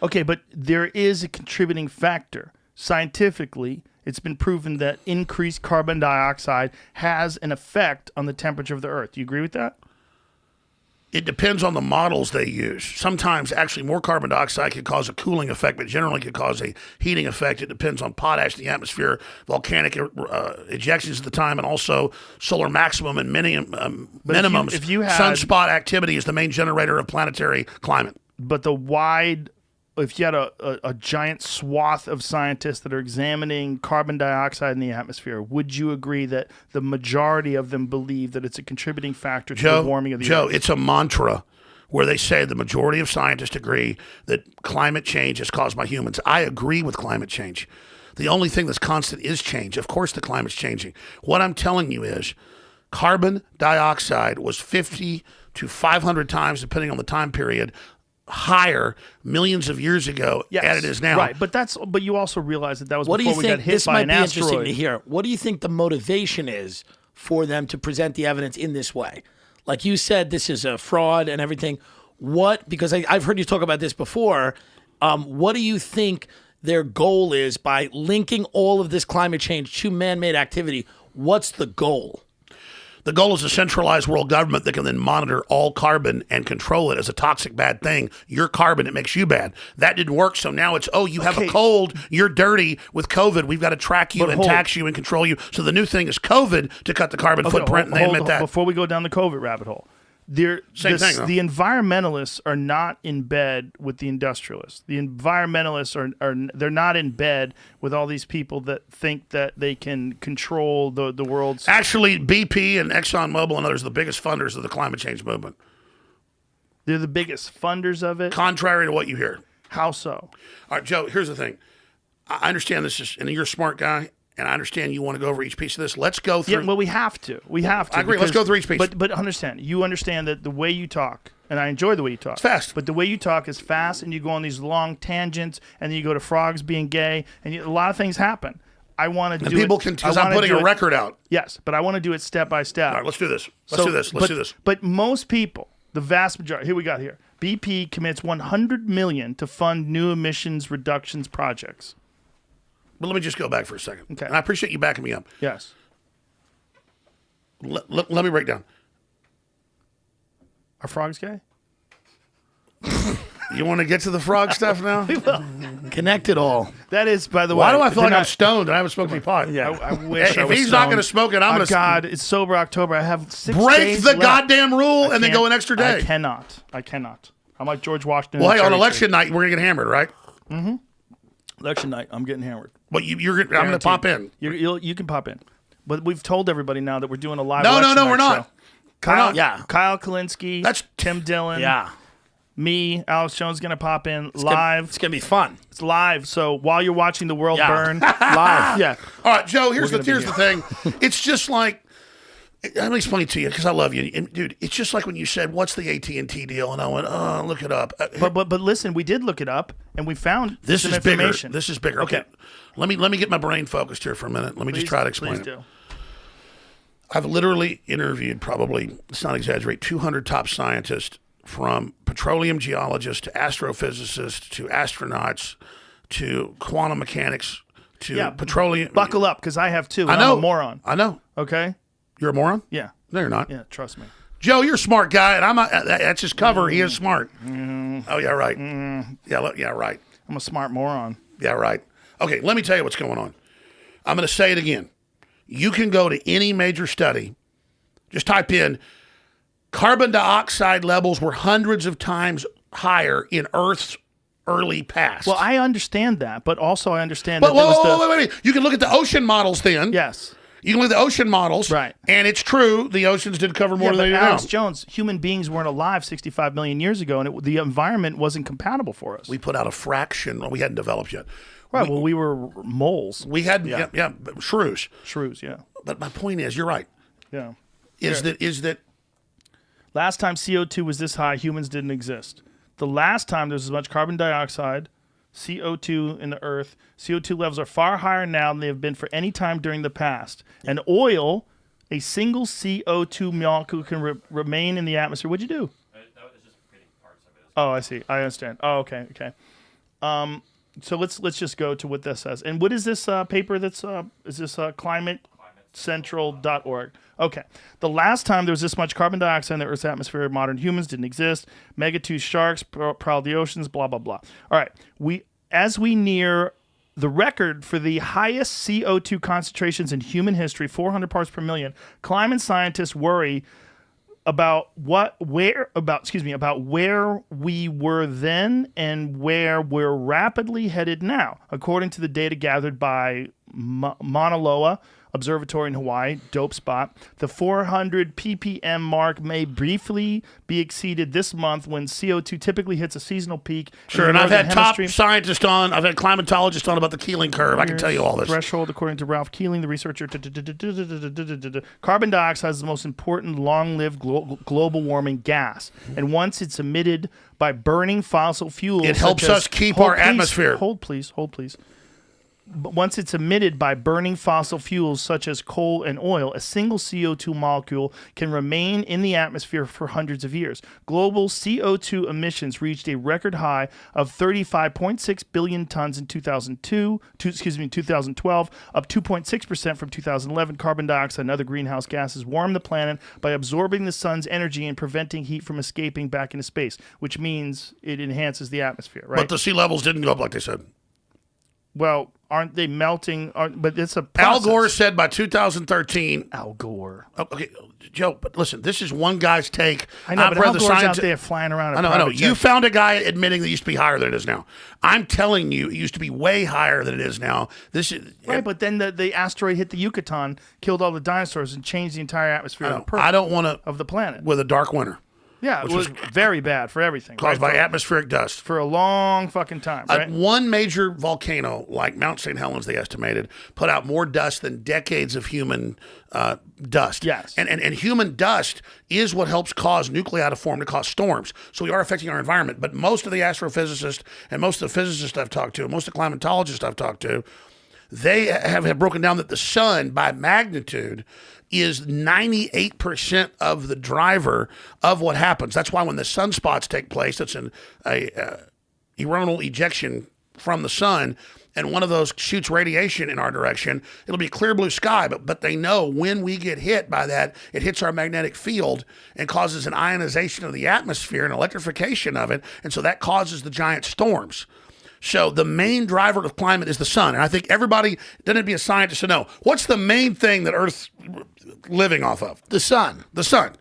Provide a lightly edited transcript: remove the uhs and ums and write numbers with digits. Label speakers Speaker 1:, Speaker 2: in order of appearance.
Speaker 1: Okay, but there is a contributing factor. Scientifically, it's been proven that increased carbon dioxide has an effect on the temperature of the Earth. Do you agree with that?
Speaker 2: It depends on the models they use. Sometimes actually more carbon dioxide can cause a cooling effect, but generally can cause a heating effect. It depends on potash in the atmosphere, volcanic ejections at the time, and also solar maximum and minimums.
Speaker 1: If you had,
Speaker 2: sunspot activity is the main generator of planetary climate.
Speaker 1: But if you had a giant swath of scientists that are examining carbon dioxide in the atmosphere, would you agree that the majority of them believe that it's a contributing factor to the warming of the Earth?
Speaker 2: It's a mantra where they say the majority of scientists agree that climate change is caused by humans. I agree with climate change. The only thing that's constant is change. Of course the climate's changing. What I'm telling you is carbon dioxide was 50 to 500 times, depending on the time period, higher millions of years ago than it is now.
Speaker 1: Right, but you also realize that was before we got hit by an asteroid. This might be
Speaker 3: interesting to hear. What do you think the motivation is for them to present the evidence in this way? Like you said, this is a fraud and everything. Because I've heard you talk about this before, what do you think their goal is by linking all of this climate change to man-made activity? What's the goal?
Speaker 2: The goal is a centralized world government that can then monitor all carbon and control it as a toxic bad thing. Your carbon, it makes you bad. That didn't work, so now it's, you have a cold, you're dirty with COVID. We've got to track you and tax you and control you. So the new thing is COVID to cut the carbon footprint, and they admit that.
Speaker 1: Before we go down the COVID rabbit hole, the environmentalists are not in bed with the industrialists. The environmentalists they're not in bed with all these people that think that they can control the world's...
Speaker 2: Actually, BP and ExxonMobil and others are the biggest funders of the climate change movement.
Speaker 1: They're the biggest funders of it?
Speaker 2: Contrary to what you hear.
Speaker 1: How so?
Speaker 2: All right, Joe, here's the thing. I understand and you're a smart guy, and I understand you want to go over each piece of this. Let's go through...
Speaker 1: Yeah, well, we have to. I
Speaker 2: agree. Let's go through each piece.
Speaker 1: But understand. You understand that the way you talk, and I enjoy the way you talk.
Speaker 2: It's fast.
Speaker 1: But the way you talk is fast, and you go on these long tangents, and then you go to frogs being gay, and a lot of things happen. I want to do it...
Speaker 2: And people can... Because I'm putting a record out.
Speaker 1: Yes, but I want to do it step by step.
Speaker 2: All right, let's do this. Let's do this.
Speaker 1: But most people, the vast majority... Here we got here. BP commits $100 million to fund new emissions reductions projects.
Speaker 2: But let me just go back for a second.
Speaker 1: Okay.
Speaker 2: And I appreciate you backing me up.
Speaker 1: Yes.
Speaker 2: Let me break down.
Speaker 1: Are frogs gay?
Speaker 2: You want to get to the frog stuff now?
Speaker 1: We will.
Speaker 3: Connect it all.
Speaker 1: That is, by the way...
Speaker 2: Why do I feel like I'm stoned and I haven't smoked any pot?
Speaker 1: Yeah, I wish I was
Speaker 2: If he's not going to smoke it, I'm going to...
Speaker 1: God, it's sober October. I have 6
Speaker 2: break
Speaker 1: days
Speaker 2: the
Speaker 1: left.
Speaker 2: goddamn rule and then go an extra day.
Speaker 1: I cannot. I'm like George Washington.
Speaker 2: Well, hey, on election night, we're going to get hammered, right?
Speaker 1: Mm-hmm. Election night, I'm getting hammered.
Speaker 2: But I'm going to pop in.
Speaker 1: You can pop in. But we've told everybody now that we're doing a live
Speaker 2: No, we're
Speaker 1: not.
Speaker 2: Kyle
Speaker 1: Kalinske. That's Tim Dillon.
Speaker 3: Yeah.
Speaker 1: Me, Alex Jones, going to pop in live.
Speaker 3: It's going to be fun.
Speaker 1: It's live. So while you're watching the world burn, live. Yeah.
Speaker 2: All right, Joe, here's the thing. It's just like... Let me explain it to you because I love you, and dude. It's just like when you said, "What's the AT&T deal?" and I went, "Oh, look it up."
Speaker 1: But listen, we did look it up, and we found
Speaker 2: this
Speaker 1: some
Speaker 2: is bigger.
Speaker 1: information.
Speaker 2: This is bigger. Okay, let me get my brain focused here for a minute. Let me just try to explain it. I've literally interviewed probably, let's not exaggerate, 200 top scientists, from petroleum geologists to astrophysicists to astronauts to quantum mechanics to petroleum.
Speaker 1: Buckle up, because I have too.
Speaker 2: I know.
Speaker 1: I'm a moron.
Speaker 2: I know.
Speaker 1: Okay.
Speaker 2: You're a moron?
Speaker 1: Yeah.
Speaker 2: No, you're not.
Speaker 1: Yeah, trust me.
Speaker 2: Joe, you're a smart guy, and I'm not. That's his cover. He is smart. Oh, yeah, right. Yeah, right.
Speaker 1: I'm a smart moron.
Speaker 2: Yeah, right. Okay, let me tell you what's going on. I'm going to say it again. You can go to any major study. Just type in carbon dioxide levels were hundreds of times higher in Earth's early past.
Speaker 1: Well, I understand that, but also I understand
Speaker 2: but,
Speaker 1: that
Speaker 2: wait. You can look at the ocean models then.
Speaker 1: Yes.
Speaker 2: You can look at the ocean models,
Speaker 1: right? And
Speaker 2: it's true the oceans did cover more than they do now.
Speaker 1: Alex Jones, human beings weren't alive 65 million years ago, and the environment wasn't compatible for us.
Speaker 2: We put out a fraction. We hadn't developed yet.
Speaker 1: Right. We were moles.
Speaker 2: We had shrews.
Speaker 1: Shrews, yeah.
Speaker 2: But my point is, you're right.
Speaker 1: Yeah.
Speaker 2: Is that
Speaker 1: last time CO2 was this high, humans didn't exist. The last time there was as much carbon dioxide, CO2 in the earth, CO2 levels are far higher now than they have been for any time during the past. And oil, a single CO2 molecule can remain in the atmosphere. What'd you do?
Speaker 4: That was just creating parts of it.
Speaker 1: Oh, I see. I understand. Oh, okay. So let's just go to what this says. And what is this paper that's is this climatecentral.org? Okay. The last time there was this much carbon dioxide in the Earth's atmosphere, modern humans didn't exist. Megatooth sharks prowled the oceans, blah, blah, blah. All right. As we near the record for the highest CO2 concentrations in human history, 400 parts per million, climate scientists worry about where we were then and where we're rapidly headed now, according to the data gathered by Mauna Loa Observatory in Hawaii, dope spot. The 400 ppm mark may briefly be exceeded this month when CO2 typically hits a seasonal peak.
Speaker 2: Sure, and I've had top scientists on, I've had climatologists on about the Keeling curve. I can tell you all this.
Speaker 1: Threshold, according to Ralph Keeling, the researcher. Carbon dioxide is the most important long-lived global warming gas. And once it's emitted by burning fossil fuels,
Speaker 2: it helps us keep our atmosphere.
Speaker 1: Hold, please. But once it's emitted by burning fossil fuels such as coal and oil, a single CO2 molecule can remain in the atmosphere for hundreds of years. Global CO2 emissions reached a record high of 35.6 billion tons in 2012, up 2.6% from 2011. Carbon dioxide and other greenhouse gases warm the planet by absorbing the sun's energy and preventing heat from escaping back into space, which means it enhances the atmosphere, right?
Speaker 2: But the sea levels didn't go up like they said.
Speaker 1: Well, aren't they melting? But it's a process.
Speaker 2: Al Gore said by 2013.
Speaker 1: Al Gore.
Speaker 2: Okay, Joe, but listen, this is one guy's take.
Speaker 1: I know, but Al Gore's out there flying around.
Speaker 2: I know. You found a guy admitting that it used to be higher than it is now. I'm telling you, it used to be way higher than it is now. This is
Speaker 1: right, but then the asteroid hit the Yucatan, killed all the dinosaurs, and changed the entire atmosphere of the planet
Speaker 2: with a dark winter.
Speaker 1: Yeah, it was very bad for everything.
Speaker 2: Caused by atmospheric dust.
Speaker 1: For a long fucking time, right?
Speaker 2: One major volcano, like Mount St. Helens, they estimated, put out more dust than decades of human dust.
Speaker 1: Yes.
Speaker 2: And human dust is what helps cause nuclei to form to cause storms. So we are affecting our environment. But most of the astrophysicists and most of the physicists I've talked to, most of the climatologists I've talked to, they have broken down that the sun, by magnitude, is 98% of the driver of what happens. That's why when the sunspots take place, it's an coronal ejection from the sun, and one of those shoots radiation in our direction, it'll be clear blue sky, but they know when we get hit by that, it hits our magnetic field and causes an ionization of the atmosphere and electrification of it, and so that causes the giant storms. So the main driver of climate is the sun. And I think everybody, doesn't have to be a scientist to know, what's the main thing that Earth's living off of?
Speaker 3: The sun.
Speaker 2: The sun.